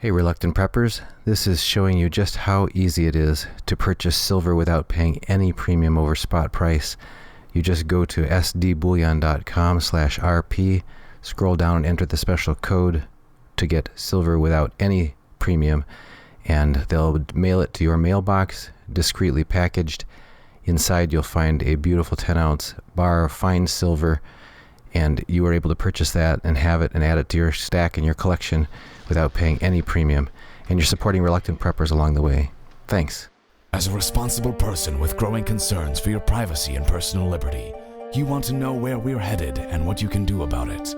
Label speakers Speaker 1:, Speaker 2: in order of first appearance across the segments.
Speaker 1: Hey Reluctant Preppers, this is showing you just how easy it is to purchase silver without paying any premium over spot price. You just go to sdbullion.com/rp, scroll down and enter the special code to get silver without any premium, and they'll mail it to your mailbox, discreetly packaged. Inside you'll find a beautiful 10-ounce bar of fine silver, and you are able to purchase that and have it and add it to your stack and your collection without paying any premium. And you're supporting Reluctant Preppers along the way. Thanks.
Speaker 2: As a responsible person with growing concerns for your privacy and personal liberty, you want to know where we're headed and what you can do about it.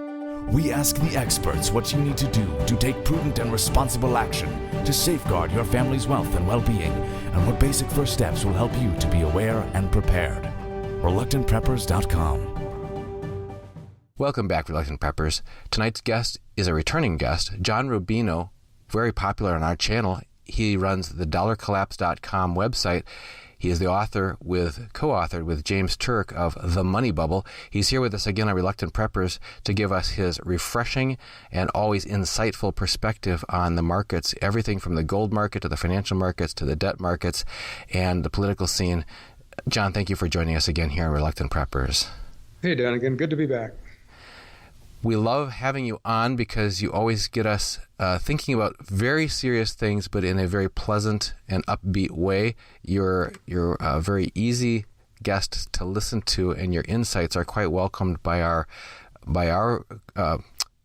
Speaker 2: We ask the experts what you need to do to take prudent and responsible action to safeguard your family's wealth and well-being, and what basic first steps will help you to be aware and prepared. ReluctantPreppers.com.
Speaker 1: Welcome back, Reluctant Preppers. Tonight's guest is a returning guest, John Rubino, very popular on our channel. He runs the dollarcollapse.com website. He is the co-authored with James Turk of The Money Bubble. He's here with us again on Reluctant Preppers to give us his refreshing and always insightful perspective on the markets, everything from the gold market to the financial markets to the debt markets and the political scene. John, thank you for joining us again here on Reluctant Preppers.
Speaker 3: Hey, Dan, again, good to be back.
Speaker 1: We love having you on because you always get us thinking about very serious things, but in a very pleasant and upbeat way. You're a very easy guest to listen to, and your insights are quite welcomed by our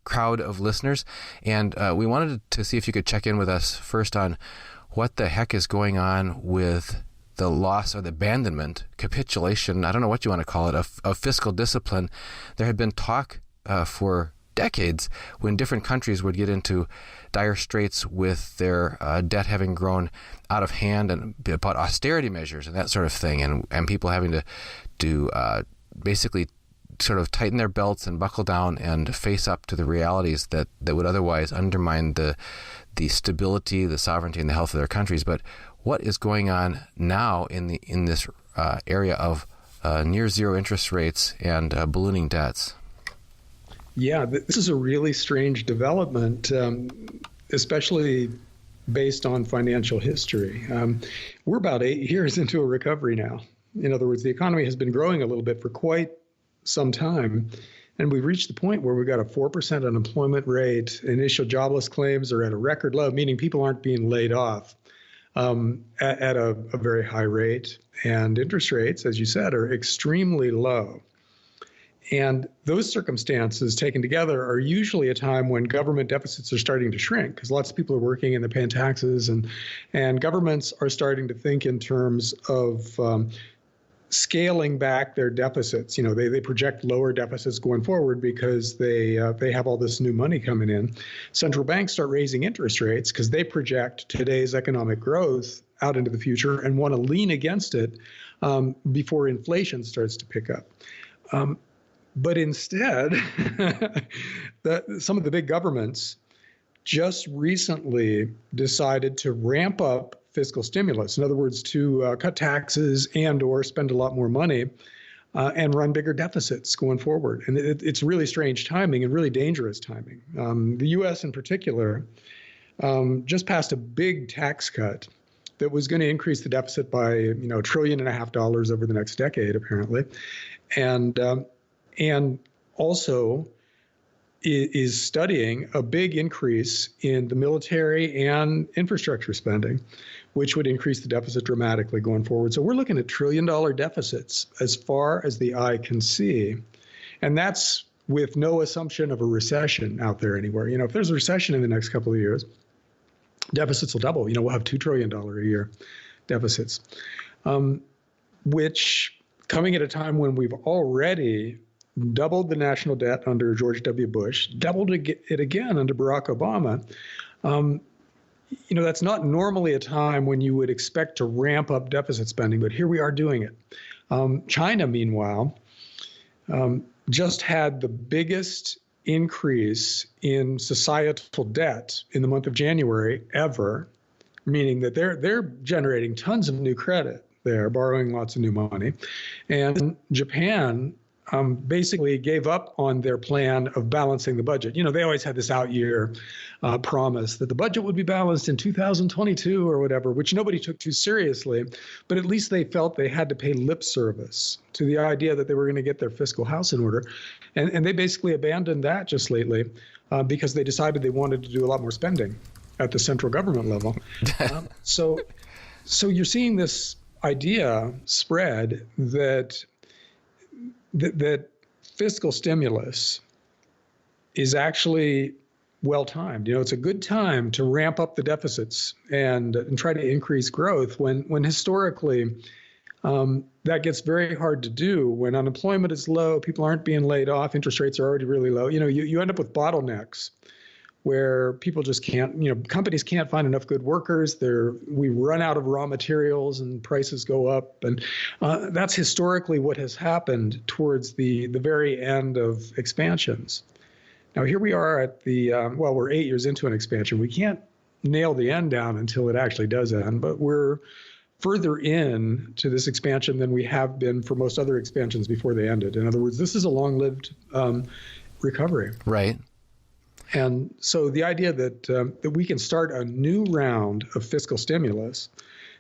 Speaker 1: crowd of listeners. And we wanted to see if you could check in with us first on what the heck is going on with the loss or the abandonment, capitulation, I don't know what you want to call it, of fiscal discipline. There had been talk for decades when different countries would get into dire straits with their debt having grown out of hand, and about austerity measures and that sort of thing, and people having to basically sort of tighten their belts and buckle down and face up to the realities that would otherwise undermine the stability, the sovereignty, and the health of their countries. But what is going on now in this area of near zero interest rates and ballooning debts?
Speaker 3: Yeah, this is a really strange development, especially based on financial history. We're about 8 years into a recovery now. In other words, the economy has been growing a little bit for quite some time, and we've reached the point where we've got a 4% unemployment rate. Initial jobless claims are at a record low, meaning people aren't being laid off at a very high rate. And interest rates, as you said, are extremely low. And those circumstances taken together are usually a time when government deficits are starting to shrink, because lots of people are working and they're paying taxes, and governments are starting to think in terms of scaling back their deficits. You know, they project lower deficits going forward because they have all this new money coming in. Central banks start raising interest rates because they project today's economic growth out into the future and want to lean against it before inflation starts to pick up. But instead, some of the big governments just recently decided to ramp up fiscal stimulus. In other words, to cut taxes and or spend a lot more money and run bigger deficits going forward. And it's really strange timing and really dangerous timing. The U.S. in particular just passed a big tax cut that was going to increase the deficit by $1.5 trillion over the next decade, apparently. And also is studying a big increase in the military and infrastructure spending, which would increase the deficit dramatically going forward. So we're looking at trillion-dollar deficits as far as the eye can see. And that's with no assumption of a recession out there anywhere. If there's a recession in the next couple of years, deficits will double. We'll have $2 trillion a year deficits, which coming at a time when we've already doubled the national debt under George W. Bush, doubled it again under Barack Obama. That's not normally a time when you would expect to ramp up deficit spending, but here we are doing it. China, meanwhile, just had the biggest increase in societal debt in the month of January ever, meaning that they're generating tons of new credit. They're borrowing lots of new money. And Japan basically gave up on their plan of balancing the budget. You know, they always had this out-year promise that the budget would be balanced in 2022 or whatever, which nobody took too seriously. But at least they felt they had to pay lip service to the idea that they were going to get their fiscal house in order. And they basically abandoned that just lately because they decided they wanted to do a lot more spending at the central government level. So you're seeing this idea spread that fiscal stimulus is actually well-timed. You know, it's a good time to ramp up the deficits and try to increase growth when historically that gets very hard to do when unemployment is low, people aren't being laid off, interest rates are already really low. You know, you end up with bottlenecks where people just can't, you know, companies can't find enough good workers. We run out of raw materials and prices go up. And that's historically what has happened towards the very end of expansions. Now, here we are at we're 8 years into an expansion. We can't nail the end down until it actually does end, but we're further in to this expansion than we have been for most other expansions before they ended. In other words, this is a long-lived recovery.
Speaker 1: Right.
Speaker 3: And so the idea that we can start a new round of fiscal stimulus,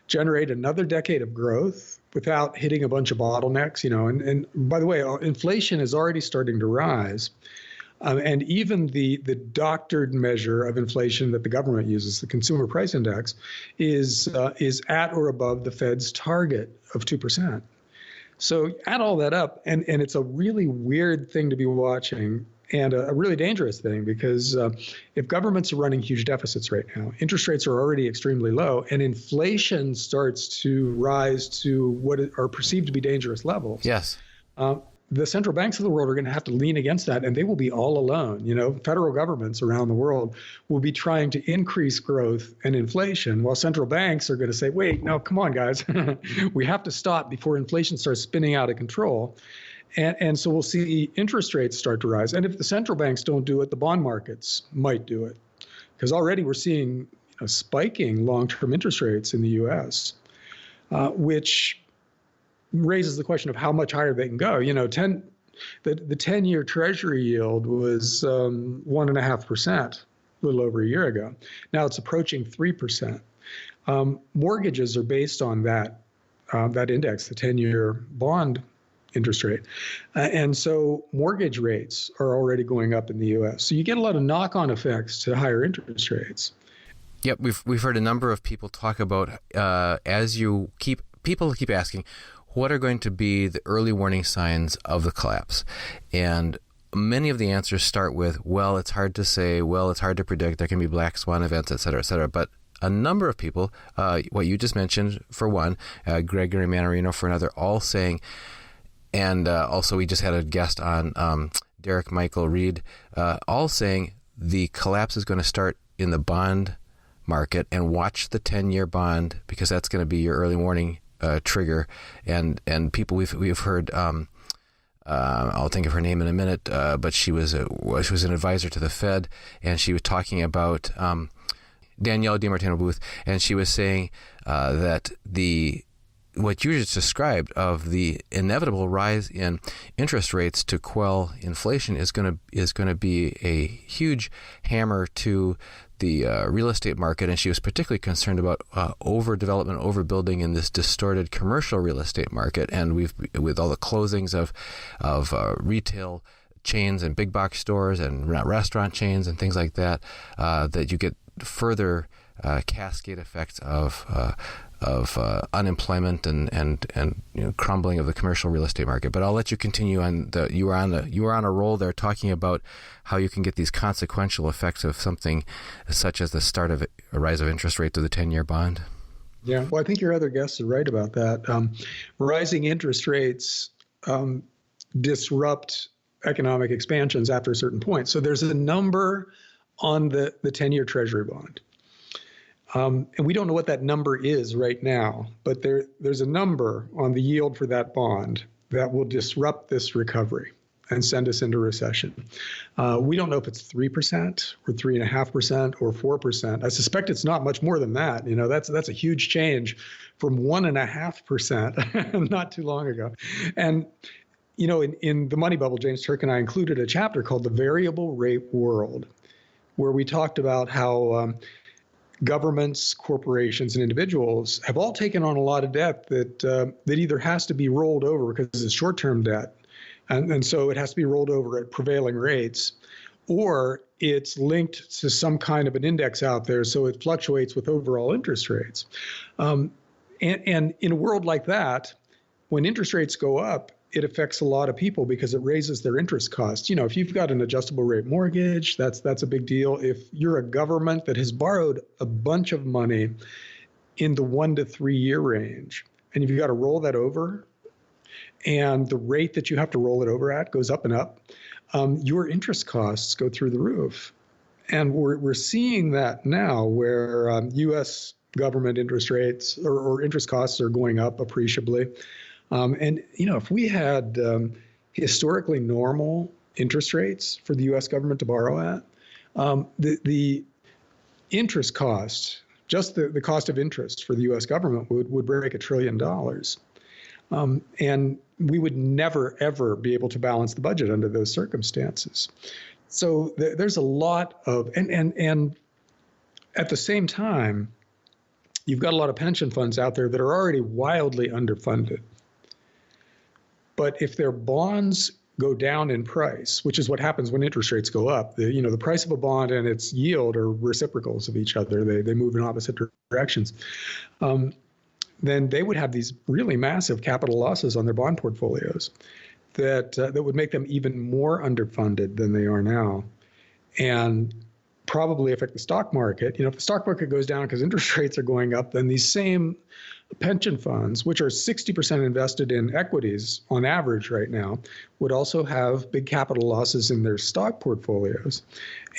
Speaker 3: generate another decade of growth without hitting a bunch of bottlenecks, you know, and by the way, inflation is already starting to rise. And even the doctored measure of inflation that the government uses, the Consumer Price Index, is at or above the Fed's target of 2%. So add all that up, and it's a really weird thing to be watching and a really dangerous thing because if governments are running huge deficits right now, interest rates are already extremely low, and inflation starts to rise to what are perceived to be dangerous levels.
Speaker 1: Yes.
Speaker 3: The central banks of the world are going to have to lean against that, and they will be all alone. You know, federal governments around the world will be trying to increase growth and inflation, while central banks are going to say, wait, no, come on, guys. We have to stop before inflation starts spinning out of control. And so we'll see interest rates start to rise. And if the central banks don't do it, the bond markets might do it. Because already we're seeing spiking long-term interest rates in the U.S., which raises the question of how much higher they can go. You know, the 10-year Treasury yield was 1.5% a little over a year ago. Now it's approaching 3%. Mortgages are based on that index, the 10-year bond interest rate. And so mortgage rates are already going up in the U.S. So you get a lot of knock-on effects to higher interest rates.
Speaker 1: Yep, we've heard a number of people talk about people keep asking, what are going to be the early warning signs of the collapse? And many of the answers start with, well, it's hard to say, well, it's hard to predict, there can be black swan events, et cetera, et cetera. But a number of people, what you just mentioned for one, Gregory Mannarino for another, all saying, and also we just had a guest on, Derek Michael Reed, all saying the collapse is going to start in the bond market, and watch the 10-year bond because that's going to be your early warning trigger. And people we've heard, I'll think of her name in a minute, but she was an advisor to the Fed, and she was talking about Danielle DiMartino Booth, and she was saying that what you just described of the inevitable rise in interest rates to quell inflation is going to be a huge hammer to the real estate market, and she was particularly concerned about overdevelopment, overbuilding in this distorted commercial real estate market. And with all the closings of retail chains and big box stores and restaurant chains and things like that, that you get further cascade effects of unemployment and crumbling of the commercial real estate market. But I'll let you continue on. You were on a roll there talking about how you can get these consequential effects of something such as the start of a rise of interest rate to the 10-year bond.
Speaker 3: Yeah, well, I think your other guests are right about that. Rising interest rates disrupt economic expansions after a certain point. So there's a number on the 10-year Treasury bond. And we don't know what that number is right now, but there's a number on the yield for that bond that will disrupt this recovery and send us into recession. We don't know if it's 3% or 3.5% or 4%. I suspect it's not much more than that. You know, that's a huge change from 1.5% not too long ago. And in the money bubble, James Turk and I included a chapter called The Variable Rate World, where we talked about how governments, corporations, and individuals have all taken on a lot of debt that either has to be rolled over because it's short-term debt, and so it has to be rolled over at prevailing rates, or it's linked to some kind of an index out there, so it fluctuates with overall interest rates. And in a world like that, when interest rates go up, it affects a lot of people because it raises their interest costs. If you've got an adjustable rate mortgage, that's a big deal. If you're a government that has borrowed a bunch of money in the 1 to 3 year range, and you've got to roll that over, and the rate that you have to roll it over at goes up and up, your interest costs go through the roof. And we're seeing that now where U.S. government interest rates or interest costs are going up appreciably. And if we had historically normal interest rates for the U.S. government to borrow at, the interest cost, just the cost of interest for the U.S. government would break $1 trillion. And we would never, ever be able to balance the budget under those circumstances. So there's a lot of, and at the same time, you've got a lot of pension funds out there that are already wildly underfunded. But if their bonds go down in price, which is what happens when interest rates go up, the price of a bond and its yield are reciprocals of each other. They move in opposite directions. Then they would have these really massive capital losses on their bond portfolios that would make them even more underfunded than they are now, and probably affect the stock market. If the stock market goes down because interest rates are going up, then these same pension funds, which are 60% invested in equities on average right now, would also have big capital losses in their stock portfolios.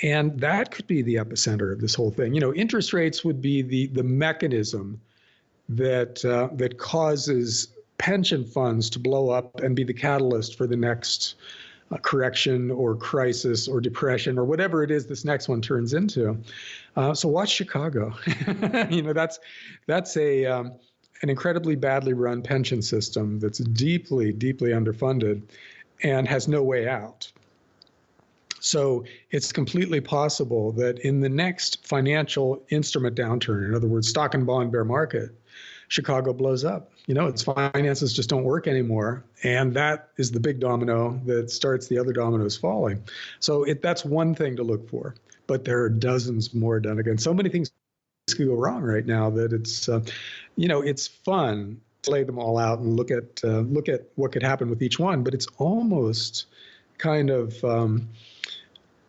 Speaker 3: And that could be the epicenter of this whole thing. Interest rates would be the mechanism that causes pension funds to blow up and be the catalyst for the next correction or crisis or depression or whatever it is this next one turns into. So watch Chicago. That's an incredibly badly run pension system that's deeply, deeply underfunded and has no way out. So it's completely possible that in the next financial instrument downturn, in other words, stock and bond bear market, Chicago blows up. Its finances just don't work anymore. And that is the big domino that starts the other dominoes falling. So that's one thing to look for. But there are dozens more done again. So many things could go wrong right now that it's fun to lay them all out and look at what could happen with each one. But it's almost kind of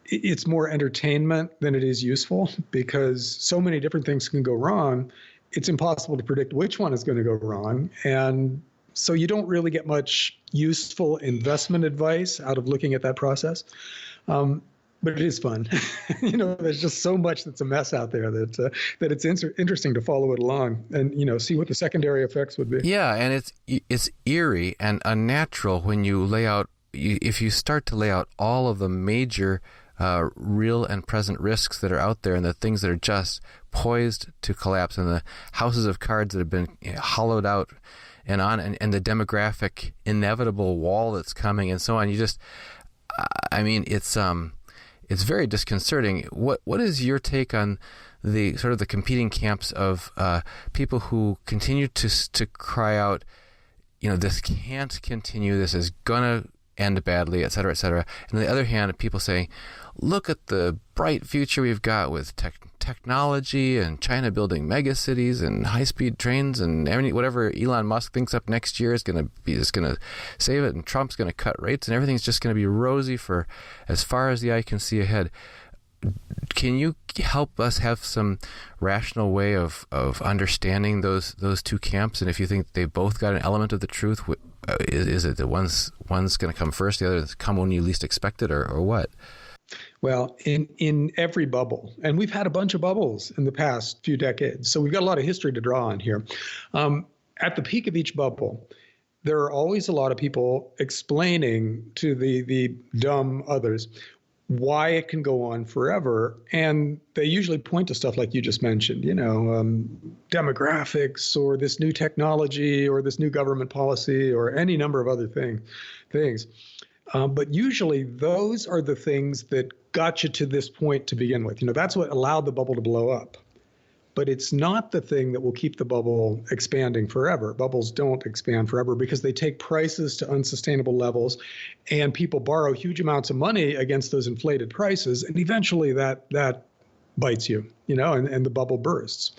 Speaker 3: it's more entertainment than it is useful because so many different things can go wrong. It's impossible to predict which one is going to go wrong. And so you don't really get much useful investment advice out of looking at that process. But it is fun. There's just so much that's a mess out there that it's interesting to follow it along and, see what the secondary effects would be.
Speaker 1: Yeah, and it's eerie and unnatural when you lay out, if you start to lay out all of the major real and present risks that are out there and the things that are just poised to collapse and the houses of cards that have been hollowed out and the demographic inevitable wall that's coming and so on. It's very disconcerting. What is your take on the sort of the competing camps of people who continue to cry out, this can't continue, this is gonna end badly, et cetera, et cetera. And on the other hand, people saying, look at the bright future we've got with technology and China building mega cities and high-speed trains and whatever Elon Musk thinks up next year is going to save it, and Trump's going to cut rates and everything's just going to be rosy for as far as the eye can see ahead. Can you help us have some rational way of understanding those two camps? And if you think they both got an element of the truth, is it that one's going to come first, the other come when you least expect it, or what?
Speaker 3: Well, in every bubble, and we've had a bunch of bubbles in the past few decades, so we've got a lot of history to draw on here. At the peak of each bubble, there are always a lot of people explaining to the dumb others why it can go on forever. And they usually point to stuff like you just mentioned, demographics or this new technology or this new government policy or any number of other things. But usually those are the things that got you to this point to begin with. That's what allowed the bubble to blow up. But it's not the thing that will keep the bubble expanding forever. Bubbles don't expand forever because they take prices to unsustainable levels, and people borrow huge amounts of money against those inflated prices, and eventually that bites you, and the bubble bursts.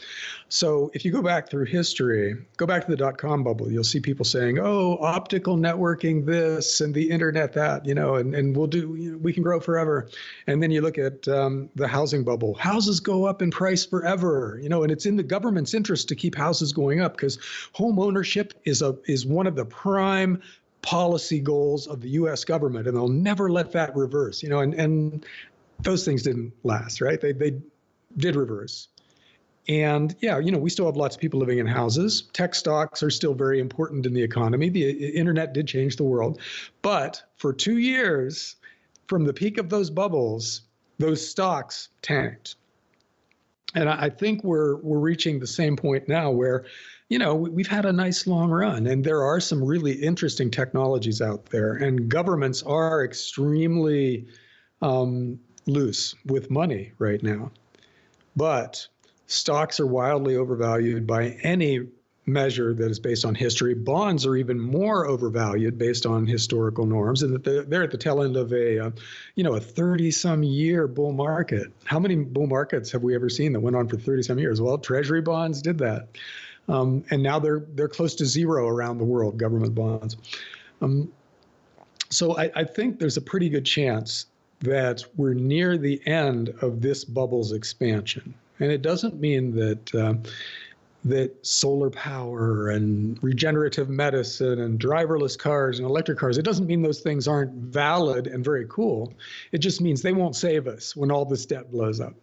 Speaker 3: So if you go back through history, go back to the dot-com bubble, you'll see people saying, oh, optical networking this and the internet that, and we can grow forever. And then you look at the housing bubble. Houses go up in price forever, and it's in the government's interest to keep houses going up because home ownership is one of the prime policy goals of the U.S. government, and they'll never let that reverse, and those things didn't last, right? They did reverse. And we still have lots of people living in houses. Tech stocks are still very important in the economy. The internet did change the world. But for 2 years, from the peak of those bubbles, those stocks tanked. And I think we're reaching the same point now where, we've had a nice long run, and there are some really interesting technologies out there, and governments are extremely loose with money right now. But stocks are wildly overvalued by any measure that is based on history. Bonds are even more overvalued based on historical norms, and that they're at the tail end of a 30-some year bull market. How many bull markets have we ever seen that went on for 30-some years? Well, Treasury bonds did that, and now they're close to zero around the world, government bonds. So I think there's a pretty good chance that we're near the end of this bubble's expansion. And it doesn't mean that solar power and regenerative medicine and driverless cars and electric cars, it doesn't mean those things aren't valid and very cool. It just means they won't save us when all this debt blows up.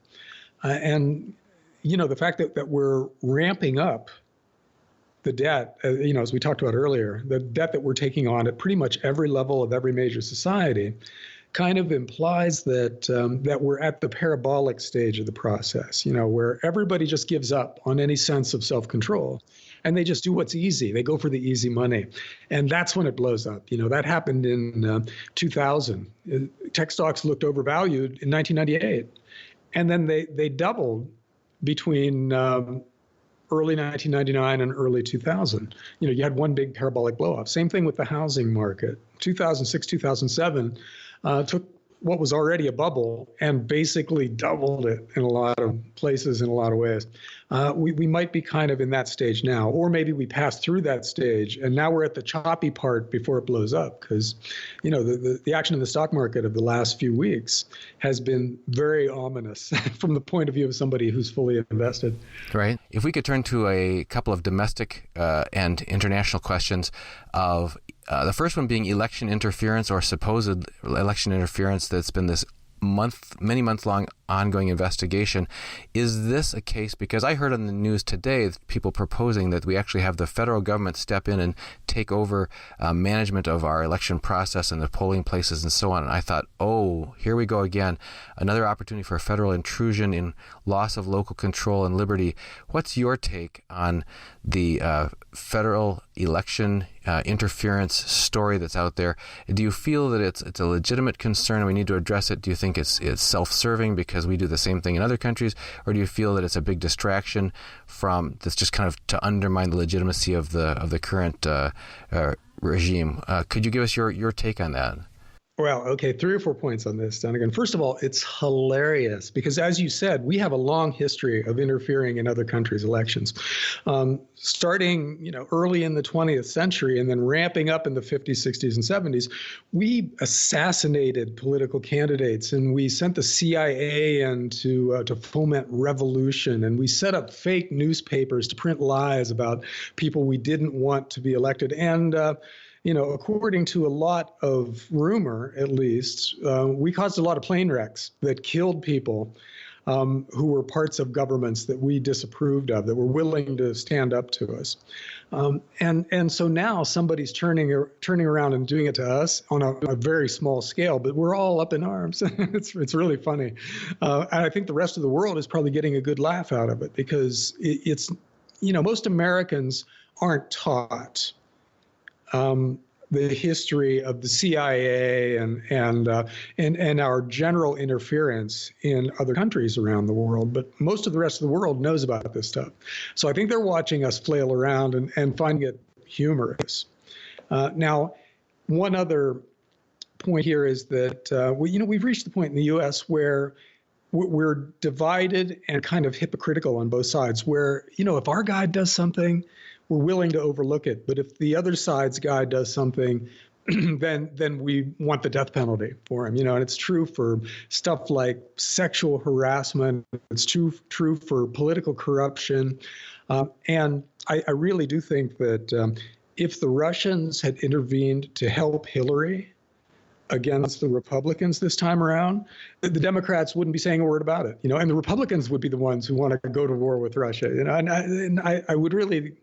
Speaker 3: And the fact that we're ramping up the debt, as we talked about earlier, the debt that we're taking on at pretty much every level of every major society kind of implies that we're at the parabolic stage of the process, where everybody just gives up on any sense of self-control and they just do what's easy. They go for the easy money. And that's when it blows up. That happened in 2000. Tech stocks looked overvalued in 1998. And then they doubled between early 1999 and early 2000. You had one big parabolic blow off. Same thing with the housing market. 2006, 2007 took what was already a bubble and basically doubled it in a lot of places in a lot of ways. We might be kind of in that stage now, or maybe we passed through that stage and now we're at the choppy part before it blows up because, the action in the stock market of the last few weeks has been very ominous from the point of view of somebody who's fully invested.
Speaker 1: Right. If we could turn to a couple of domestic and international questions of the first one being election interference or supposed election interference that's been this many months long ongoing investigation. Is this a case? Because I heard on the news today people proposing that we actually have the federal government step in and take over management of our election process and the polling places and so on. And I thought, oh, here we go again. Another opportunity for federal intrusion in loss of local control and liberty. What's your take on the federal election interference story that's out there? Do you feel that it's a legitimate concern and we need to address it? Do you think it's self-serving because we do the same thing in other countries, or do you feel that it's a big distraction from that's just kind of to undermine the legitimacy of the current regime? Could you give us your take on that?
Speaker 3: Well, okay, 3 or 4 points on this, Donegan. First of all, it's hilarious because, as you said, we have a long history of interfering in other countries' elections, starting early in the 20th century and then ramping up in the 50s, 60s, and 70s. We assassinated political candidates and we sent the CIA in to foment revolution, and we set up fake newspapers to print lies about people we didn't want to be elected. And according to a lot of rumor, at least, we caused a lot of plane wrecks that killed people. who were parts of governments that we disapproved of, that were willing to stand up to us. And so now somebody's turning around and doing it to us on a very small scale, but we're all up in arms. It's really funny. And I think the rest of the world is probably getting a good laugh out of it, because it's, most Americans aren't taught the history of the CIA and our general interference in other countries around the world. But most of the rest of the world knows about this stuff. So I think they're watching us flail around and finding it humorous. Now, one other point here is that we've reached the point in the U.S. where we're divided and kind of hypocritical on both sides, where, if our guy does something, we're willing to overlook it. But if the other side's guy does something, then we want the death penalty for him. And it's true for stuff like sexual harassment. It's true for political corruption. And I really do think that if the Russians had intervened to help Hillary against the Republicans this time around, the Democrats wouldn't be saying a word about it, and the Republicans would be the ones who want to go to war with Russia. And I would really,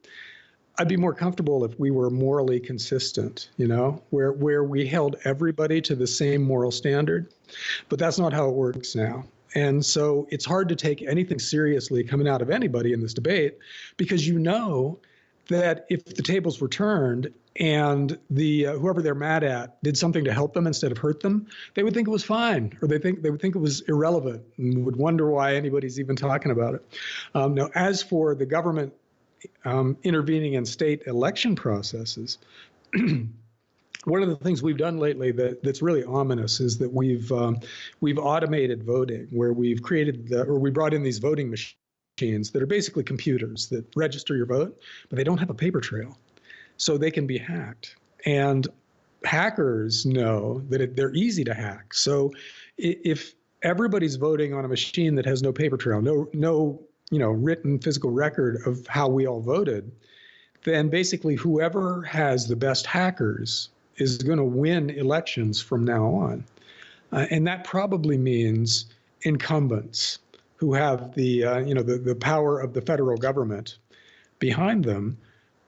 Speaker 3: I'd be more comfortable if we were morally consistent, where we held everybody to the same moral standard. But that's not how it works now. And so it's hard to take anything seriously coming out of anybody in this debate, because that if the tables were turned and the whoever they're mad at did something to help them instead of hurt them, they would think it was fine, or they would think it was irrelevant, and would wonder why anybody's even talking about it. Now, as for the government intervening in state election processes, one of the things we've done lately that's really ominous is that we've automated voting, where we've we brought in these voting machines that are basically computers that register your vote, but they don't have a paper trail, so they can be hacked. And hackers know that they're easy to hack. So if everybody's voting on a machine that has no paper trail, no written physical record of how we all voted, then basically whoever has the best hackers is going to win elections from now on. And that probably means incumbents who have the power of the federal government behind them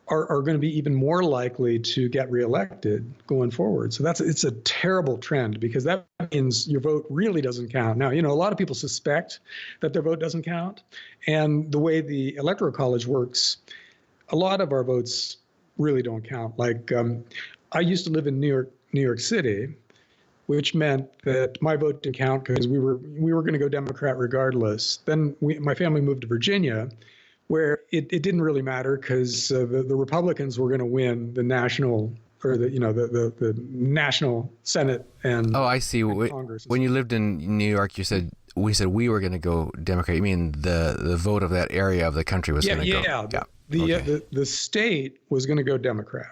Speaker 3: are going to be even more likely to get reelected going forward. So it's a terrible trend, because that means your vote really doesn't count. Now, a lot of people suspect that their vote doesn't count. And the way the Electoral College works, a lot of our votes really don't count. Like, I used to live in New York City, which meant that my vote didn't count because we were going to go Democrat regardless. Then my family moved to Virginia, where it didn't really matter, because the Republicans were going to win the national, or the national Senate and
Speaker 1: I see.
Speaker 3: And Congress.
Speaker 1: When you lived in New York, we said we were going to go Democrat. You mean the vote of that area of the country was going to go?
Speaker 3: Yeah. The state was going to go Democrat.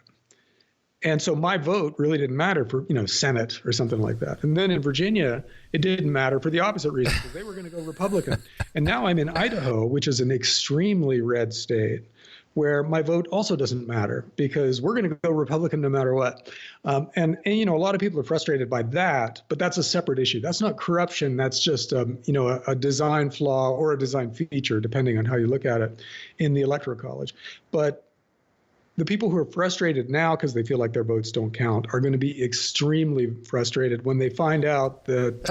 Speaker 3: And so my vote really didn't matter for, Senate or something like that. And then in Virginia, it didn't matter for the opposite reason, because they were going to go Republican. And now I'm in Idaho, which is an extremely red state, where my vote also doesn't matter, because we're going to go Republican no matter what. And a lot of people are frustrated by that, but that's a separate issue. That's not corruption. That's just, a design flaw or a design feature, depending on how you look at it, in the Electoral College. But the people who are frustrated now because they feel like their votes don't count are going to be extremely frustrated when they find out that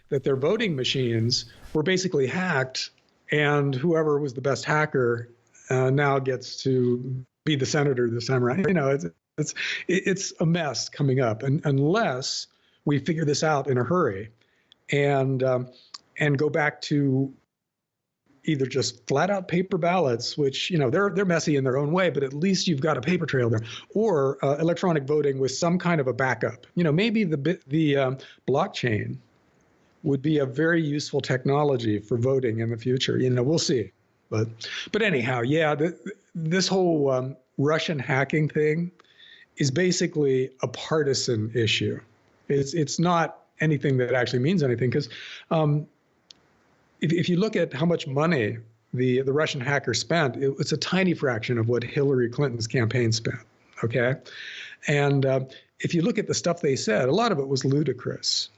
Speaker 3: that their voting machines were basically hacked, and whoever was the best hacker now gets to be the senator this time around. It's a mess coming up, and unless we figure this out in a hurry and go back to either just flat out paper ballots, which, they're messy in their own way, but at least you've got a paper trail there, or electronic voting with some kind of a backup. Maybe the blockchain would be a very useful technology for voting in the future. We'll see. But anyhow, this whole Russian hacking thing is basically a partisan issue. It's not anything that actually means anything, because if you look at how much money the Russian hacker spent, it's a tiny fraction of what Hillary Clinton's campaign spent, okay? And if you look at the stuff they said, a lot of it was ludicrous.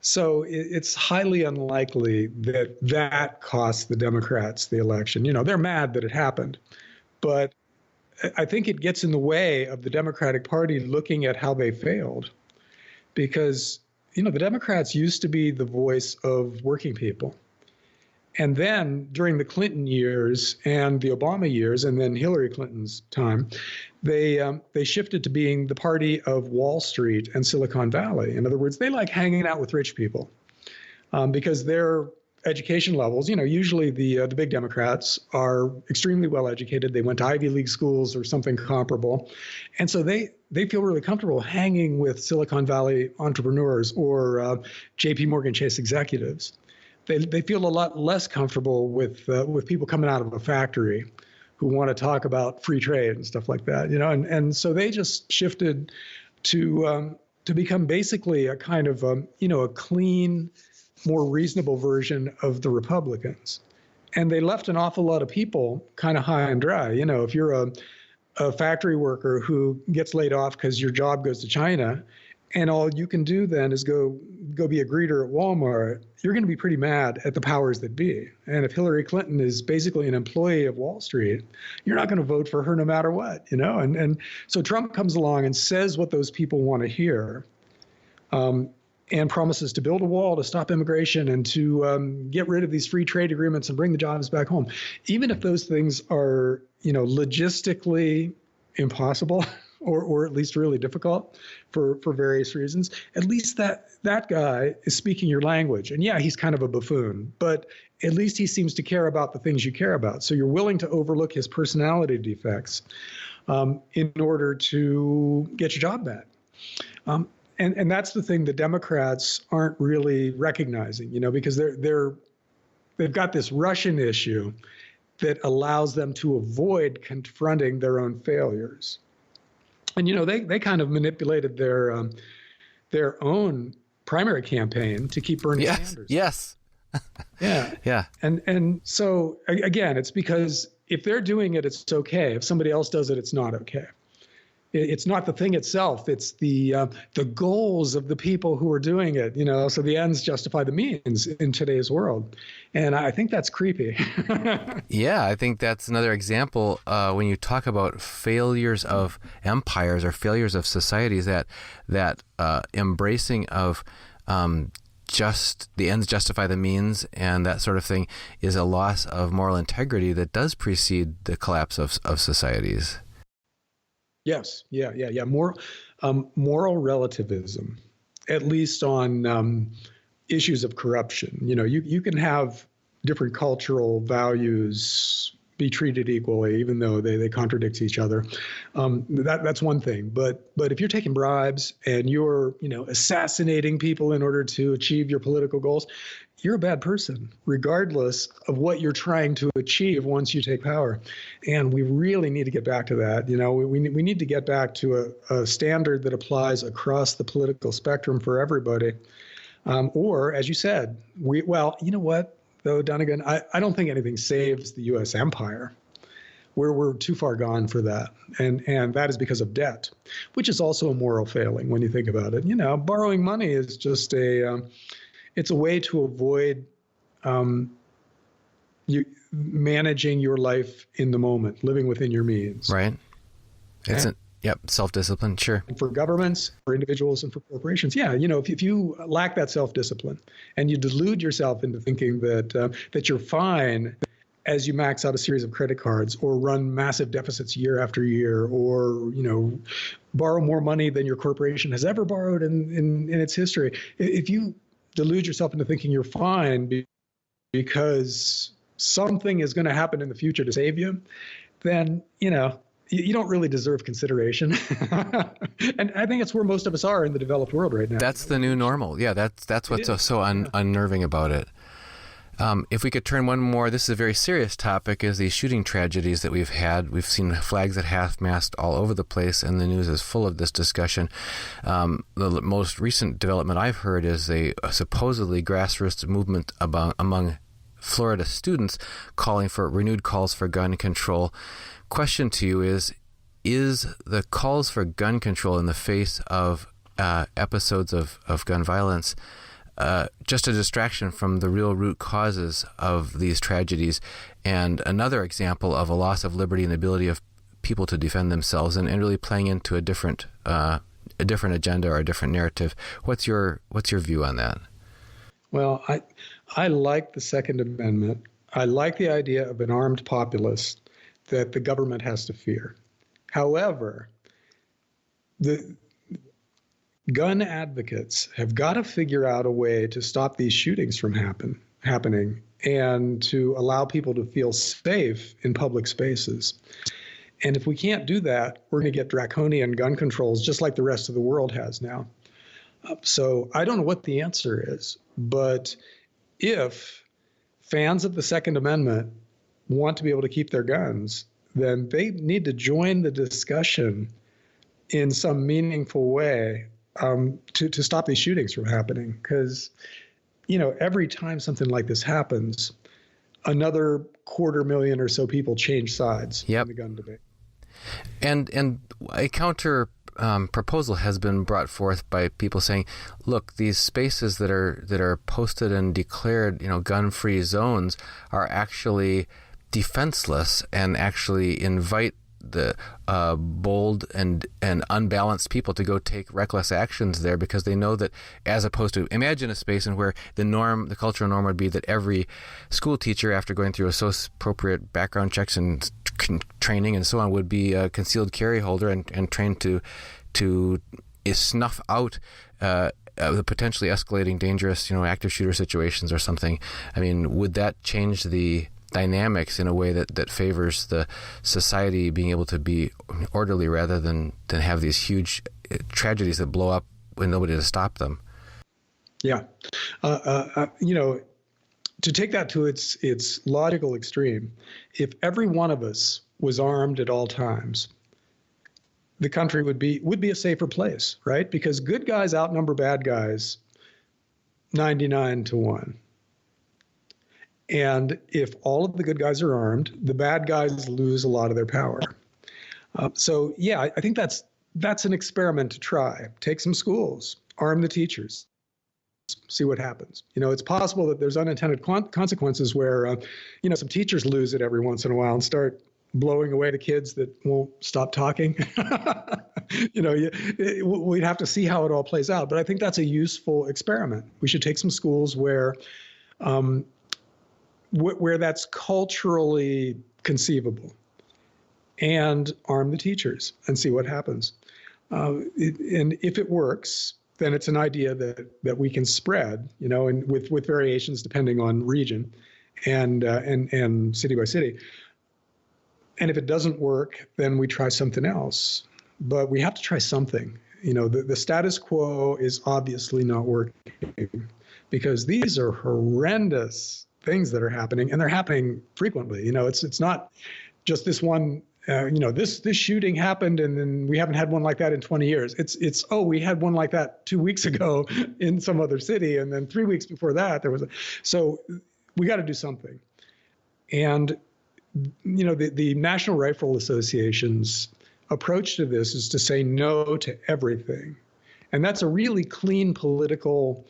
Speaker 3: So it's highly unlikely that that cost the Democrats the election. They're mad that it happened, but I think it gets in the way of the Democratic Party looking at how they failed, because, the Democrats used to be the voice of working people. And then during the Clinton years and the Obama years, and then Hillary Clinton's time, they shifted to being the party of Wall Street and Silicon Valley. In other words, they like hanging out with rich people because their education levels, usually the big Democrats are extremely well educated. They went to Ivy League schools or something comparable. And so they feel really comfortable hanging with Silicon Valley entrepreneurs or JP Morgan Chase executives. They feel a lot less comfortable with people coming out of a factory who want to talk about free trade and stuff like that, and so they just shifted to become basically a kind of a clean, more reasonable version of the Republicans, and they left an awful lot of people kind of high and dry. If you're a factory worker who gets laid off because your job goes to China, and all you can do then is go be a greeter at Walmart, you're going to be pretty mad at the powers that be. And if Hillary Clinton is basically an employee of Wall Street, you're not going to vote for her no matter what, And so Trump comes along and says what those people want to hear, and promises to build a wall, to stop immigration, and to get rid of these free trade agreements and bring the jobs back home. Even if those things are, logistically impossible, or at least really difficult for various reasons, at least that guy is speaking your language. And yeah, he's kind of a buffoon, but at least he seems to care about the things you care about. So you're willing to overlook his personality defects in order to get your job back. And that's the thing the Democrats aren't really recognizing, because they've got this Russian issue that allows them to avoid confronting their own failures. And, they kind of manipulated their own primary campaign to keep Bernie Sanders.
Speaker 1: Yes.
Speaker 3: Yeah.
Speaker 1: Yeah.
Speaker 3: And so, again, it's because if they're doing it, it's okay. If somebody else does it, it's not okay. It's not the thing itself. It's the goals of the people who are doing it, so the ends justify the means in today's world. And I think that's creepy.
Speaker 1: Yeah, I think that's another example when you talk about failures of empires or failures of societies, that embracing of just the ends justify the means and that sort of thing is a loss of moral integrity that does precede the collapse of societies.
Speaker 3: Yes. Yeah. Moral relativism, at least on issues of corruption. You can have different cultural values be treated equally, even though they contradict each other. That's one thing. But if you're taking bribes and you're assassinating people in order to achieve your political goals, you're a bad person, regardless of what you're trying to achieve once you take power. And we really need to get back to that. We need to get back to a standard that applies across the political spectrum for everybody. Or, as you said, you know what, though, Dunnigan, I don't think anything saves the U.S. empire. We're too far gone for that. And that is because of debt, which is also a moral failing when you think about it. Borrowing money is just it's a way to avoid you managing your life in the moment, living within your means.
Speaker 1: Right. It's self-discipline, sure.
Speaker 3: For governments, for individuals, and for corporations. Yeah, if you lack that self-discipline and you delude yourself into thinking that you're fine as you max out a series of credit cards or run massive deficits year after year, or borrow more money than your corporation has ever borrowed in its history. If you delude yourself into thinking you're fine because something is going to happen in the future to save you, then, you don't really deserve consideration. And I think it's where most of us are in the developed world right now.
Speaker 1: That's the new normal. Yeah, that's what's so unnerving about it. If we could turn one more, this is a very serious topic, is these shooting tragedies that we've had. We've seen flags at half-mast all over the place, and the news is full of this discussion. The most recent development I've heard is a supposedly grassroots movement among Florida students calling for renewed calls for gun control. Question to you is the calls for gun control in the face of episodes of gun violence just a distraction from the real root causes of these tragedies, and another example of a loss of liberty and the ability of people to defend themselves, and really playing into a different agenda or a different narrative. What's your view on that?
Speaker 3: Well, I like the Second Amendment. I like the idea of an armed populace that the government has to fear. However, the gun advocates have got to figure out a way to stop these shootings from happening and to allow people to feel safe in public spaces. And if we can't do that, we're going to get draconian gun controls just like the rest of the world has now. So I don't know what the answer is, but if fans of the Second Amendment want to be able to keep their guns, then they need to join the discussion in some meaningful way to stop these shootings from happening. Because, every time something like this happens, another 250,000 or so people change sides in the gun debate.
Speaker 1: And a counter proposal has been brought forth by people saying, look, these spaces that are posted and declared, gun-free zones are actually defenseless and actually invite the bold and unbalanced people to go take reckless actions there, because they know that, as opposed to, imagine a space in where the cultural norm would be that every school teacher, after going through appropriate background checks and training and so on, would be a concealed carry holder and trained to snuff out the potentially escalating dangerous, active shooter situations or something. I mean, would that change the dynamics in a way that favors the society being able to be orderly rather than have these huge tragedies that blow up with nobody to stop them?
Speaker 3: Yeah. To take that to its logical extreme, if every one of us was armed at all times, the country would be a safer place, right? Because good guys outnumber bad guys 99-1. And if all of the good guys are armed, the bad guys lose a lot of their power. So I think that's an experiment to try. Take some schools, arm the teachers, see what happens. It's possible that there's unintended consequences where, some teachers lose it every once in a while and start blowing away the kids that won't stop talking. We'd have to see how it all plays out. But I think that's a useful experiment. We should take some schools where that's culturally conceivable, and arm the teachers and see what happens. And if it works, then it's an idea that we can spread, and with variations depending on region and city by city. And if it doesn't work, then we try something else. But we have to try something. The status quo is obviously not working, because these are horrendous things that are happening, and they're happening frequently. It's not just this one. This shooting happened, and then we haven't had one like that in 20 years. It's we had one like that 2 weeks ago in some other city, and then 3 weeks before that there was. So we got to do something. And the National Rifle Association's approach to this is to say no to everything, and that's a really clean political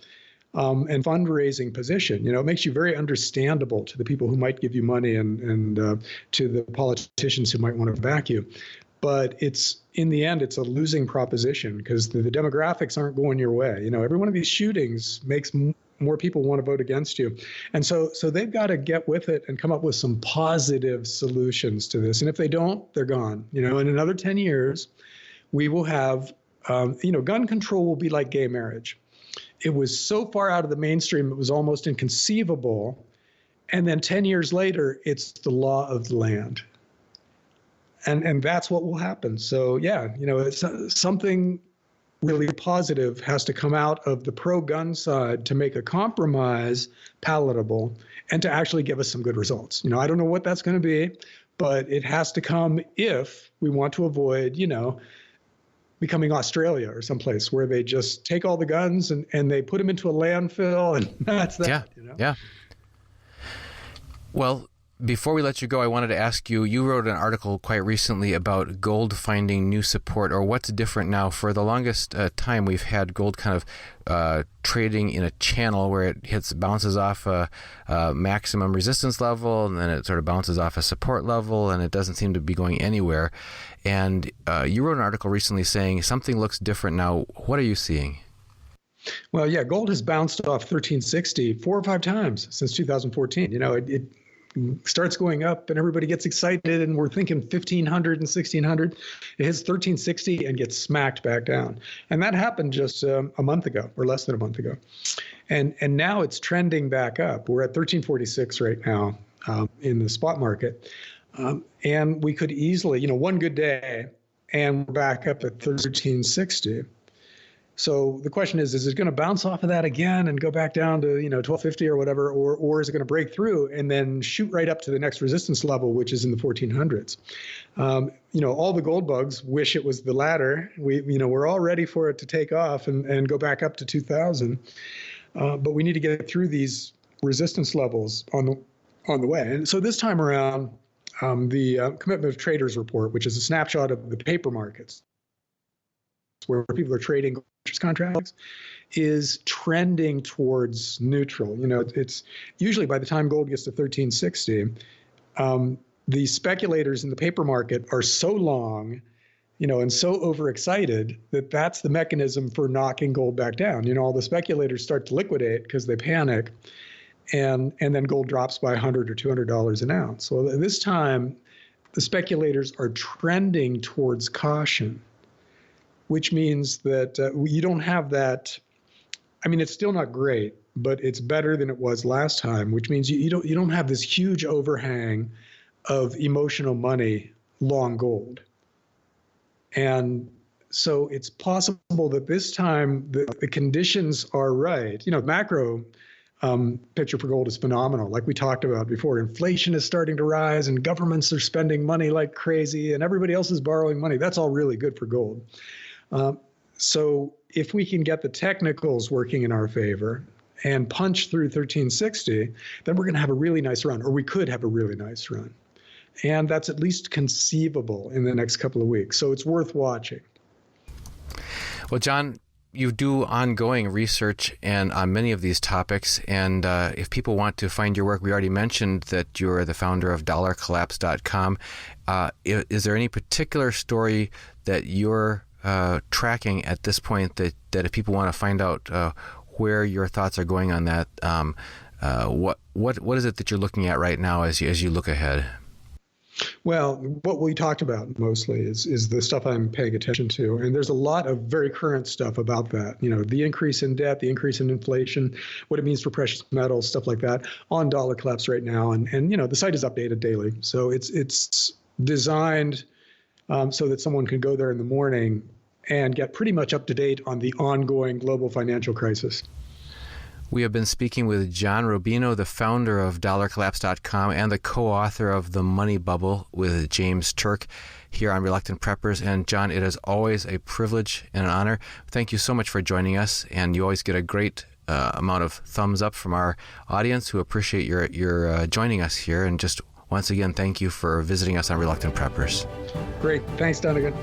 Speaker 3: and fundraising position. It makes you very understandable to the people who might give you money and to the politicians who might want to back you. But in the end, it's a losing proposition, because the demographics aren't going your way. Every one of these shootings makes more people want to vote against you. And so they've got to get with it and come up with some positive solutions to this. And if they don't, they're gone. In another 10 years, we will have, gun control will be like gay marriage. It was so far out of the mainstream, it was almost inconceivable. And then 10 years later, it's the law of the land. And that's what will happen. So, it's something really positive has to come out of the pro-gun side to make a compromise palatable and to actually give us some good results. I don't know what that's going to be, but it has to come if we want to avoid, becoming Australia or someplace where they just take all the guns and they put them into a landfill, and that's that.
Speaker 1: Yeah. Well, Before we let you go, I wanted to ask you, you wrote an article quite recently about gold finding new support, or what's different now. For the longest time, we've had gold kind of trading in a channel where it bounces off a maximum resistance level, and then it sort of bounces off a support level, and it doesn't seem to be going anywhere. And you wrote an article recently saying something looks different now. What are you seeing?
Speaker 3: Well, yeah, gold has bounced off 1360 4 or 5 times since 2014. It starts going up and everybody gets excited and we're thinking 1500 and 1600. It hits 1360 and gets smacked back down. And that happened just a month ago, or less than a month ago. And now it's trending back up. We're at 1346 right now in the spot market. And we could easily, one good day and we're back up at 1360. So the question is it going to bounce off of that again and go back down to, 1250 or whatever, or is it going to break through and then shoot right up to the next resistance level, which is in the 1400s? All the gold bugs wish it was the latter. We're all ready for it to take off and go back up to 2000. But we need to get through these resistance levels on the way. And so this time around, the Commitment of Traders report, which is a snapshot of the paper markets, where people are trading futures contracts, is trending towards neutral. It's usually by the time gold gets to 1360, the speculators in the paper market are so long, and so overexcited that that's the mechanism for knocking gold back down. All the speculators start to liquidate because they panic, and then gold drops by $100 or $200 an ounce. So this time, the speculators are trending towards caution, which means that you don't have that. I mean, it's still not great, but it's better than it was last time, which means you don't have this huge overhang of emotional money long gold. And so it's possible that this time the conditions are right. Macro picture for gold is phenomenal. Like we talked about before, inflation is starting to rise and governments are spending money like crazy and everybody else is borrowing money. That's all really good for gold. So if we can get the technicals working in our favor and punch through 1360, then we're going to have a really nice run, or we could have a really nice run. And that's at least conceivable in the next couple of weeks. So it's worth watching.
Speaker 1: Well, John, you do ongoing research on many of these topics. And if people want to find your work, we already mentioned that you're the founder of dollarcollapse.com. Is there any particular story that you're tracking at this point that if people want to find out where your thoughts are going on that, what is it that you're looking at right now as you look ahead?
Speaker 3: Well, what we talked about mostly is the stuff I'm paying attention to. And there's a lot of very current stuff about that. The increase in debt, the increase in inflation, what it means for precious metals, stuff like that on Dollar Collapse right now. And the site is updated daily. So it's designed so that someone can go there in the morning and get pretty much up to date on the ongoing global financial crisis.
Speaker 1: We have been speaking with John Rubino, the founder of dollarcollapse.com and the co-author of The Money Bubble with James Turk, here on Reluctant Preppers. And John, it is always a privilege and an honor. Thank you so much for joining us, and you always get a great amount of thumbs up from our audience who appreciate your joining us here. And just once again, thank you for visiting us on Reluctant Preppers.
Speaker 3: Great. Thanks, Donegan.